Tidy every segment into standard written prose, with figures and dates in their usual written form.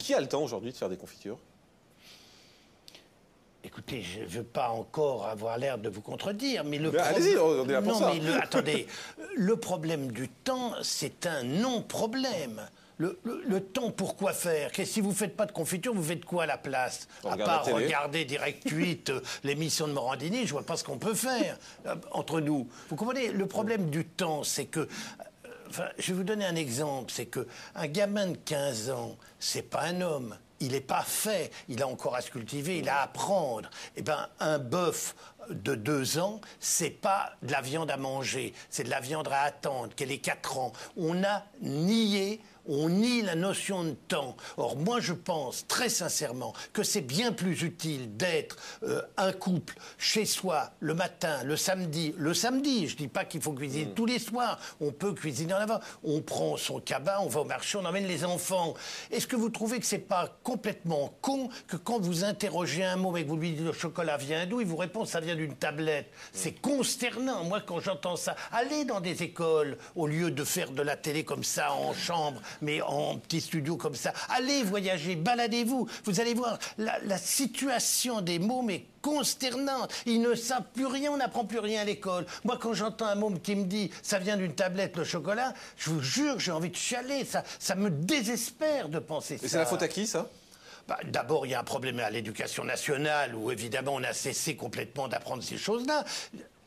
qui a le temps aujourd'hui de faire des confitures? Écoutez, je ne veux pas encore avoir l'air de vous contredire, mais le problème... Allez-y, on est là pour ça. Non, mais attendez, le problème du temps, c'est un non-problème. Le temps, pourquoi faire? Si vous ne faites pas de confiture, vous faites quoi à la place? À part regarder Direct 8, l'émission de Morandini, je ne vois pas ce qu'on peut faire entre nous. Vous comprenez? Le problème du temps, c'est que... Enfin, je vais vous donner un exemple, c'est qu'un gamin de 15 ans, c'est pas un homme. Il n'est pas fait, il a encore à se cultiver, il a à apprendre. Eh bien, un bœuf de 2 ans, c'est pas de la viande à manger, c'est de la viande à attendre, qu'elle ait 4 ans. On nie la notion de temps. Or, moi, je pense très sincèrement que c'est bien plus utile d'être un couple chez soi le matin, le samedi. Je dis pas qu'il faut cuisiner tous les soirs. On peut cuisiner en avant. On prend son cabas, on va au marché, on emmène les enfants. Est-ce que vous trouvez que c'est pas complètement con que quand vous interrogez un môme et que vous lui dites le chocolat vient d'où, il vous répond ça vient d'une tablette? C'est consternant. Moi, quand j'entends ça, allez dans des écoles au lieu de faire de la télé comme ça en chambre, mais en petit studio comme ça. Allez voyager, baladez-vous. Vous allez voir, la situation des mômes est consternante. Ils ne savent plus rien, on n'apprend plus rien à l'école. Moi, quand j'entends un môme qui me dit « ça vient d'une tablette, le chocolat », je vous jure, j'ai envie de chialer. Ça me désespère de penser ça. Et c'est la faute à qui, ça? D'abord, il y a un problème à l'éducation nationale où, évidemment, on a cessé complètement d'apprendre ces choses-là.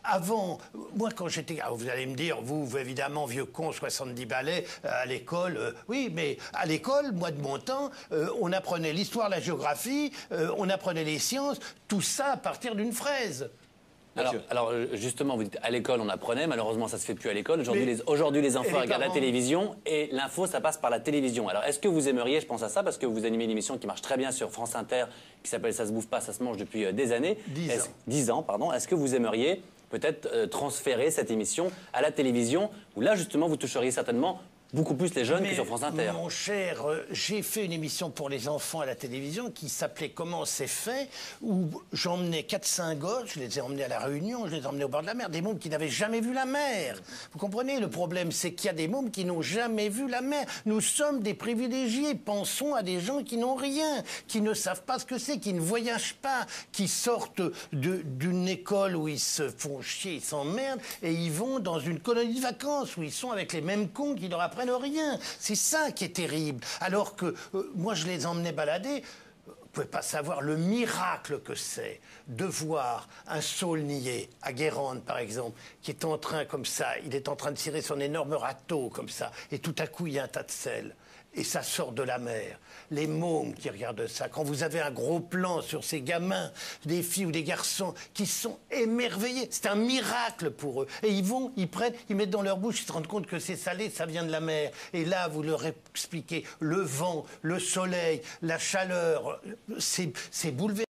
Avant, moi quand j'étais... Vous allez me dire, vous évidemment, vieux con, 70 balais, à l'école, oui, mais à l'école, moi de mon temps, on apprenait l'histoire, la géographie, on apprenait les sciences, tout ça à partir d'une fraise. Alors, justement, vous dites à l'école on apprenait, malheureusement ça se fait plus à l'école. Aujourd'hui les enfants regardent la télévision et l'info ça passe par la télévision. Alors est-ce que vous aimeriez, je pense à ça parce que vous animez une émission qui marche très bien sur France Inter, qui s'appelle Ça se bouffe pas, ça se mange depuis des années. 10 ans, pardon. Est-ce que vous aimeriez peut-être transférer cette émission à la télévision où là justement vous toucheriez certainement beaucoup plus les jeunes que sur France Inter. Mon cher, j'ai fait une émission pour les enfants à la télévision qui s'appelait Comment c'est fait, où j'emmenais 4-5 gosses, je les ai emmenés à La Réunion, je les ai emmenés au bord de la mer, des mômes qui n'avaient jamais vu la mer. Vous comprenez, le problème, c'est qu'il y a des mômes qui n'ont jamais vu la mer. Nous sommes des privilégiés. Pensons à des gens qui n'ont rien, qui ne savent pas ce que c'est, qui ne voyagent pas, qui sortent d'une école où ils se font chier, ils s'emmerdent, et ils vont dans une colonie de vacances où ils sont avec les mêmes cons qui leur apprennent rien. C'est ça qui est terrible. Alors que moi, je les emmenais balader. Vous ne pouvez pas savoir le miracle que c'est de voir un saulnier à Guérande, par exemple, qui est en train, comme ça, il est en train de tirer son énorme râteau, comme ça, et tout à coup, il y a un tas de sel. Et ça sort de la mer. Les mômes qui regardent ça, quand vous avez un gros plan sur ces gamins, des filles ou des garçons qui sont émerveillés, c'est un miracle pour eux. Et ils prennent, ils mettent dans leur bouche, ils se rendent compte que c'est salé, ça vient de la mer. Et là, vous leur expliquez le vent, le soleil, la chaleur, c'est bouleversant.